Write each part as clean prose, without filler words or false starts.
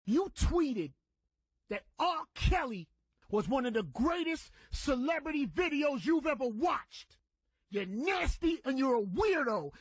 You tweeted that R. Kelly was one of the greatest celebrity videos you've ever watched. You're nasty and you're a weirdo.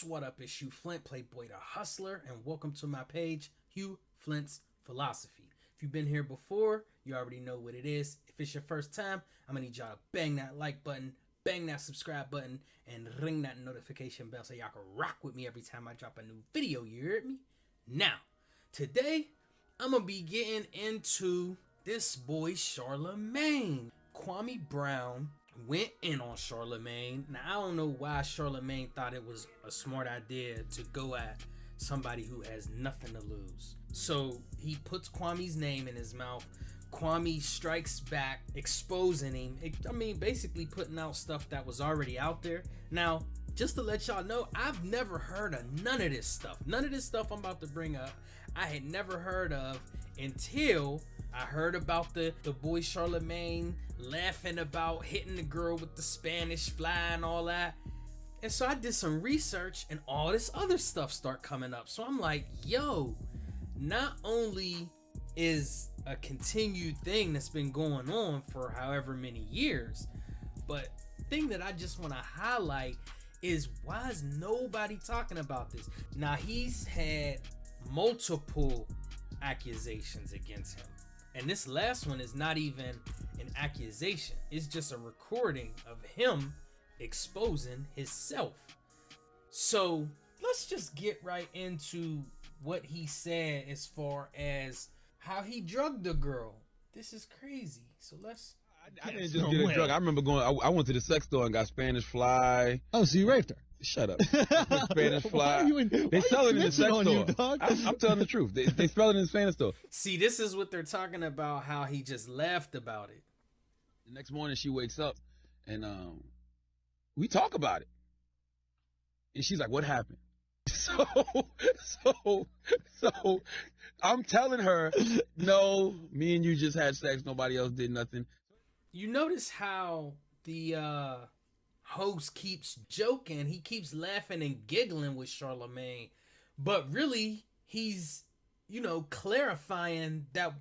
What up, it's RealRawHughFlynt, Playboy the Hustler, and welcome to my page, RealRawHughFlynt's Philosophy. If you've been here before, you already know what it is. If it's your first time, I'm gonna need y'all to bang that like button, bang that subscribe button, and ring that notification bell so y'all can rock with me every time I drop a new video, you heard me? Now, today, I'm gonna be getting into this boy Charlamagne. Kwame Brown went in on Charlamagne. Now, I don't know why Charlamagne thought it was a smart idea to go at somebody who has nothing to lose. So he puts Kwame's name in his mouth. Kwame strikes back, exposing him. Basically putting out stuff that was already out there. Now, just to let y'all know, I've never heard of none of this stuff. None of this stuff I'm about to bring up, I had never heard of until I heard about the boy Charlamagne laughing about hitting the girl with the Spanish fly and all that. And so I did some research and all this other stuff start coming up. So I'm like, yo, not only is a continued thing that's been going on for however many years, but the thing that I just want to highlight is, why is nobody talking about this? Now, he's had multiple accusations against him. And this last one is not even an accusation. It's just a recording of him exposing himself. So let's just get right into what he said as far as how he drugged the girl. This is crazy. So let's... I didn't just get a drug. I remember going, I went to the sex store and got Spanish fly. Oh, so you raped her? Shut up. Spanish fly. They sell it in the sex store. I'm telling the truth. They sell it in the Spanish store. See, this is what they're talking about, how he just laughed about it. The next morning she wakes up and we talk about it. And she's like, what happened? So I'm telling her, no, me and you just had sex. Nobody else did nothing. You notice how the host keeps joking. He keeps laughing and giggling with Charlamagne. But really, he's, clarifying that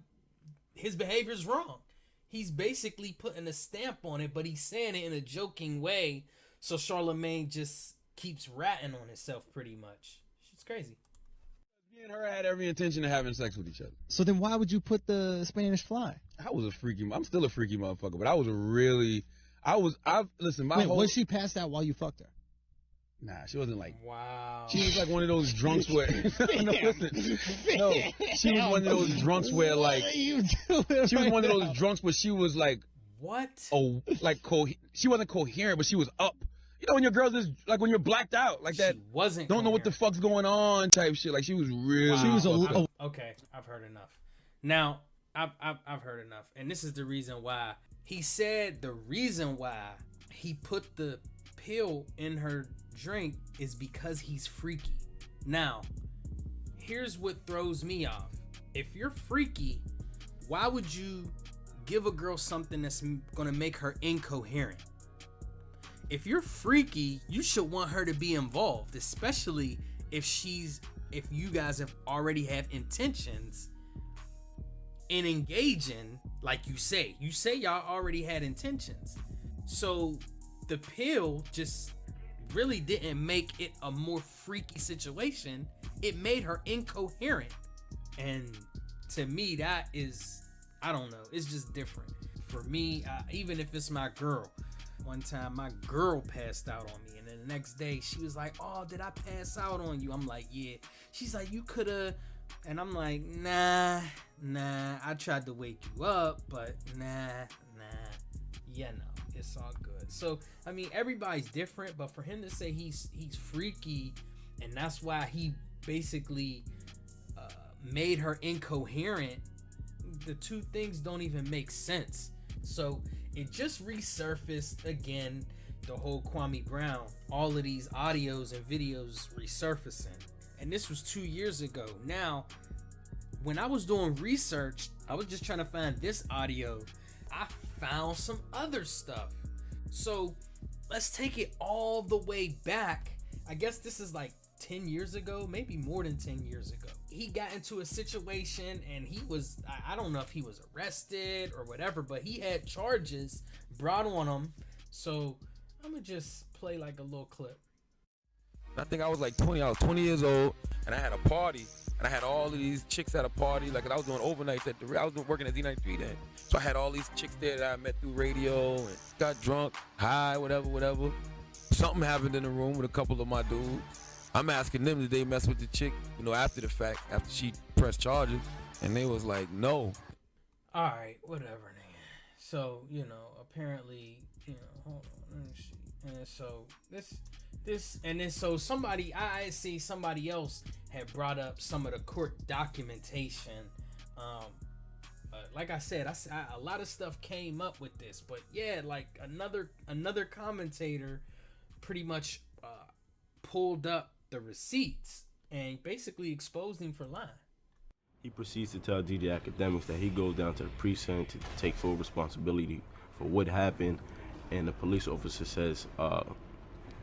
his behavior is wrong. He's basically putting a stamp on it, but he's saying it in a joking way. So Charlamagne just keeps ratting on himself pretty much. It's crazy. Me and her had every intention of having sex with each other. So then why would you put the Spanish fly? I'm still a freaky motherfucker, but listen, was she passed out while you fucked her? Nah, she wasn't like... Wow. She was like one of those drunks where... she was one of those drunks where like... She was one of those drunks where she was like... What? Oh, like she wasn't coherent, but she was up. You know when your girls is like when you're blacked out like that. She wasn't. Don't know what the fuck's going on type shit. Like she was really. Wow. She was okay. I've heard enough. Now I've heard enough, and this is the reason why he said the reason why he put the pill in her drink is because he's freaky. Now, here's what throws me off. If you're freaky, why would you give a girl something that's gonna make her incoherent? If you're freaky, you should want her to be involved, especially if you guys have already have intentions in engaging, like you say. You say y'all already had intentions. So the pill just really didn't make it a more freaky situation. It made her incoherent. And to me, that is, I don't know, it's just different. For me, even if it's my girl, one time my girl passed out on me, and then the next day she was like, oh, did I pass out on you? I'm like, yeah. She's like, you coulda. And I'm like, nah, I tried to wake you up, but nah, it's all good. So everybody's different, but for him to say he's freaky, and that's why he basically made her incoherent, the two things don't even make sense. So it just resurfaced again, the whole Kwame Brown, all of these audios and videos resurfacing. And this was 2 years ago. Now, when I was doing research, I was just trying to find this audio. I found some other stuff. So let's take it all the way back. I guess this is like 10 years ago, maybe more than 10 years ago. He got into a situation and he was, I don't know if he was arrested or whatever, but he had charges brought on him. So I'm gonna just play like a little clip. I think I was like 20. I was 20 years old, and I had a party, and I had all of these chicks at a party. Like, I was doing overnights at I was working at Z93 then. So I had all these chicks there that I met through radio and got drunk, high, whatever. Something happened in the room with a couple of my dudes. I'm asking them, did they mess with the chick, after the fact, after she pressed charges? And they was like, no. All right, whatever, nigga. So, apparently, hold on, let me see. And so so somebody, I see somebody else had brought up some of the court documentation. Like I said, a lot of stuff came up with this, but yeah, like another commentator pretty much pulled up the receipts and basically exposed him for lying. He proceeds to tell DJ Academics that he goes down to the precinct to take full responsibility for what happened, and the police officer says,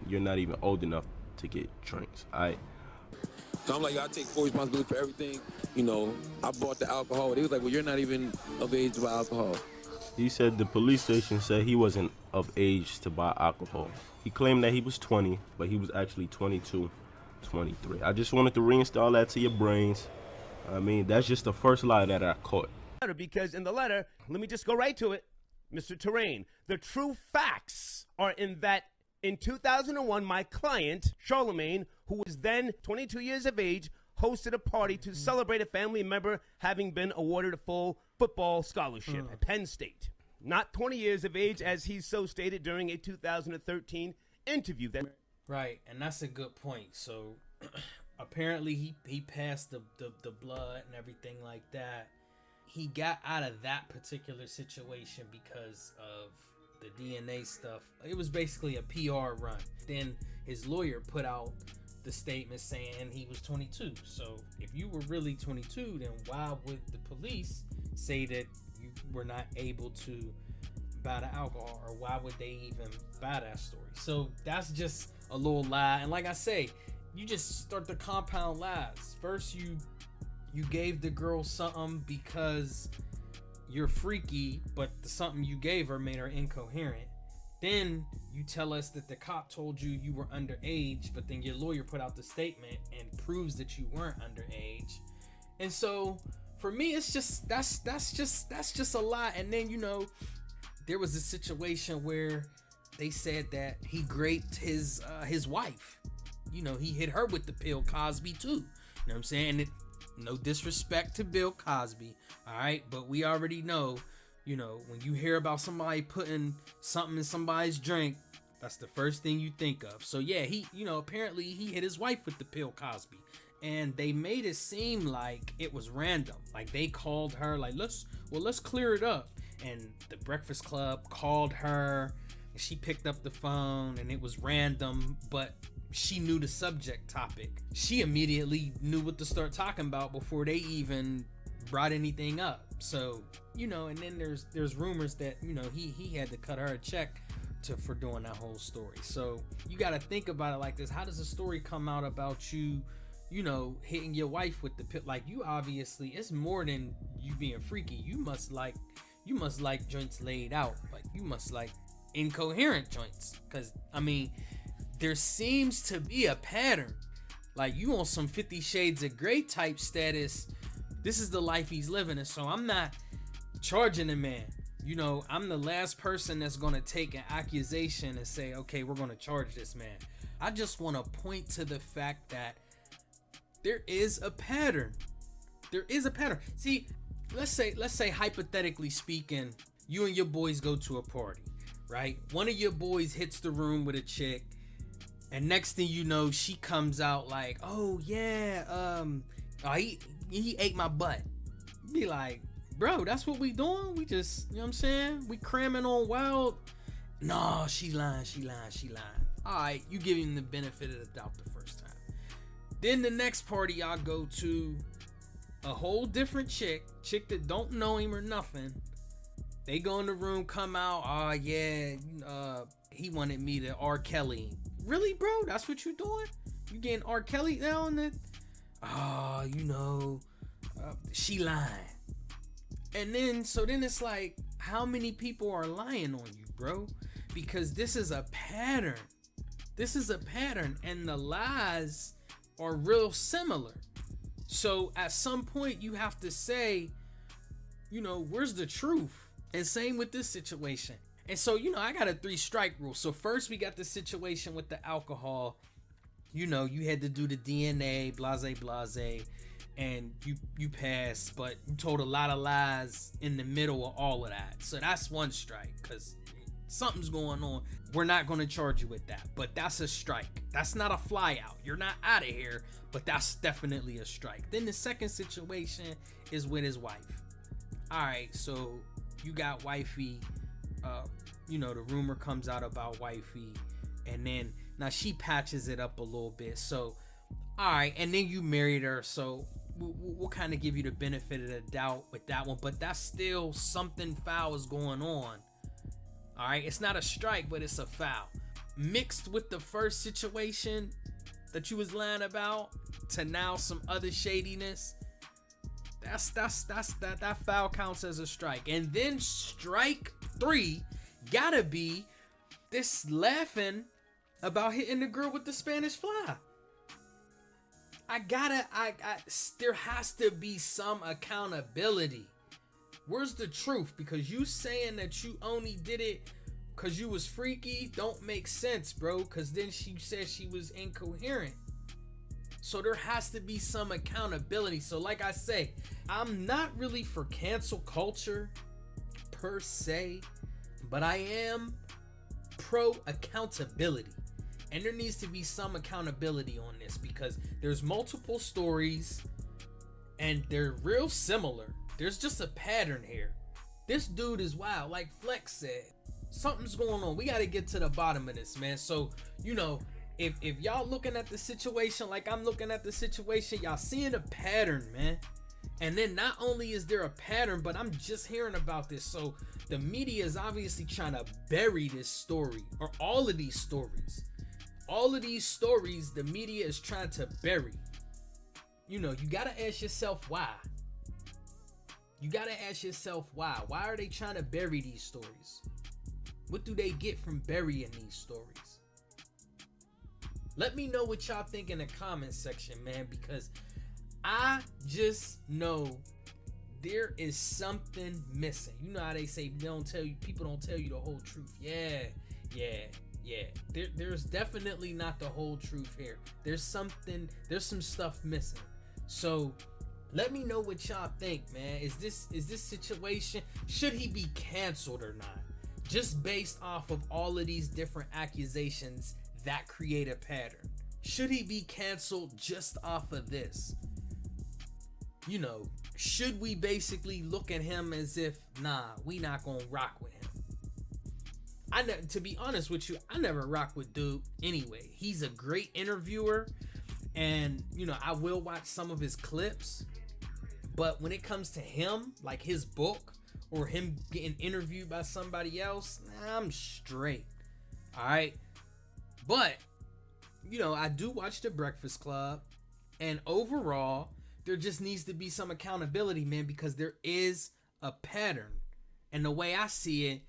you're not even old enough to get drinks. So I'm like, I take full responsibility for everything. I bought the alcohol. They was like, well, you're not even of age to buy alcohol. He said the police station said he wasn't of age to buy alcohol. He claimed that he was 20, but he was actually 22, 23. I just wanted to reinstall that to your brains. I mean, that's just the first lie that I caught. Because in the letter, let me just go right to it, Mr. Terrain. The true facts are in that in 2001, my client, Charlamagne, who was then 22 years of age, hosted a party to celebrate a family member having been awarded a full football scholarship at Penn State. Not 20 years of age, as he so stated during a 2013 interview. Right, and that's a good point. So apparently he passed the blood and everything like that. He got out of that particular situation because of the DNA stuff. It was basically a PR run. Then his lawyer put out the statement saying he was 22. So if you were really 22, then why would the police say that you were not able to buy the alcohol, or why would they even buy that story? So that's just a little lie. And like I say, you just start the compound lies. First you gave the girl something because you're freaky, but the something you gave her made her incoherent. Then you tell us that the cop told you you were underage, but then your lawyer put out the statement and proves that you weren't underage. And so for me, it's just that's just a lie. And then there was a situation where they said that he raped his wife. He hit her with the Bill Cosby too. You know what I'm saying? No disrespect to Bill Cosby, all right? But we already know, when you hear about somebody putting something in somebody's drink, that's the first thing you think of. So yeah, he, apparently he hit his wife with the Bill Cosby. And they made it seem like it was random. Like they called her, like, let's clear it up. And the Breakfast Club called her, and she picked up the phone, and it was random, but she knew the subject topic. She immediately knew what to start talking about before they even brought anything up. So, and then there's rumors that, he had to cut her a check for doing that whole story. So you got to think about it like this. How does a story come out about you, hitting your wife with the pit? Like, you obviously, it's more than you being freaky. You must like joints laid out. Like, you must like incoherent joints. Cause I mean, there seems to be a pattern. Like, you on some 50 Shades of Grey type status. This is the life he's living. And so I'm not charging the man. I'm the last person that's going to take an accusation and say, okay, we're going to charge this man. I just want to point to the fact that there is a pattern. There is a pattern. See, let's say hypothetically speaking, you and your boys go to a party, right? One of your boys hits the room with a chick, and next thing you know, she comes out like, oh yeah, he ate my butt. Be like, bro, that's what we doing? We just, you know what I'm saying? We cramming on wild. No, she lying. All right, you give him the benefit of the doubt the first time. Then the next party y'all go to, a whole different chick that don't know him or nothing. They go in the room, come out, oh yeah, he wanted me to R. Kelly. Really, bro? That's what you doing? You getting R. Kelly now and then? Oh, she lying. And then, so then it's like, how many people are lying on you, bro? Because this is a pattern. This is a pattern, and the lies are real similar. So at some point you have to say, where's the truth? And same with this situation. And so, I got a 3-strike rule. So first we got the situation with the alcohol. You had to do the DNA, blase, and you passed, but you told a lot of lies in the middle of all of that. So that's 1 strike, because something's going on. We're not going to charge you with that, but that's a strike. That's not a fly out. You're not out of here, but that's definitely a strike. Then the second situation is with his wife. All right, so you got wifey, the rumor comes out about wifey, and then now she patches it up a little bit. So, all right, and then you married her, so we'll kind of give you the benefit of the doubt with that one, but that's still something foul is going on. All right, it's not a strike, but it's a foul. Mixed with the first situation that you was lying about to now some other shadiness. That foul counts as a strike. And then strike 3 gotta be this laughing about hitting the girl with the Spanish fly. There has to be some accountability. Where's the truth? Because you saying that you only did it because you was freaky don't make sense, bro. Because then she said she was incoherent. So there has to be some accountability. So like I say, I'm not really for cancel culture per se, but I am pro accountability. And there needs to be some accountability on this, because there's multiple stories and they're real similar. There's just a pattern here. This dude is wild. Like Flex said, something's going on. We got to get to the bottom of this, man. So, if y'all looking at the situation like I'm looking at the situation, y'all seeing a pattern, man. And then not only is there a pattern, but I'm just hearing about this. So the media is obviously trying to bury this story, or all of these stories. All of these stories, the media is trying to bury. You got to ask yourself why. You got to ask yourself why. Why are they trying to bury these stories? What do they get from burying these stories? Let me know what y'all think in the comment section, man, because I just know there is something missing. You know how they say people don't tell you the whole truth. Yeah. There's definitely not the whole truth here. There's some stuff missing. So let me know what y'all think, man. Is this situation, should he be canceled or not? Just based off of all of these different accusations that create a pattern. Should he be canceled just off of this? Should we basically look at him as if, nah, we not gonna rock with him? To be honest with you, I never rock with dude anyway. He's a great interviewer, and I will watch some of his clips, but when it comes to him, like his book or him getting interviewed by somebody else, I'm straight. All right. But, I do watch The Breakfast Club, and overall, there just needs to be some accountability, man, because there is a pattern. And the way I see it,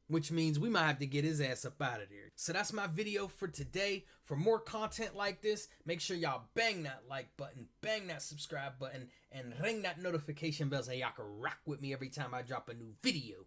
which means we might have to get his ass up out of there. So that's my video for today. For more content like this, make sure y'all bang that like button, bang that subscribe button, and ring that notification bell so y'all can rock with me every time I drop a new video.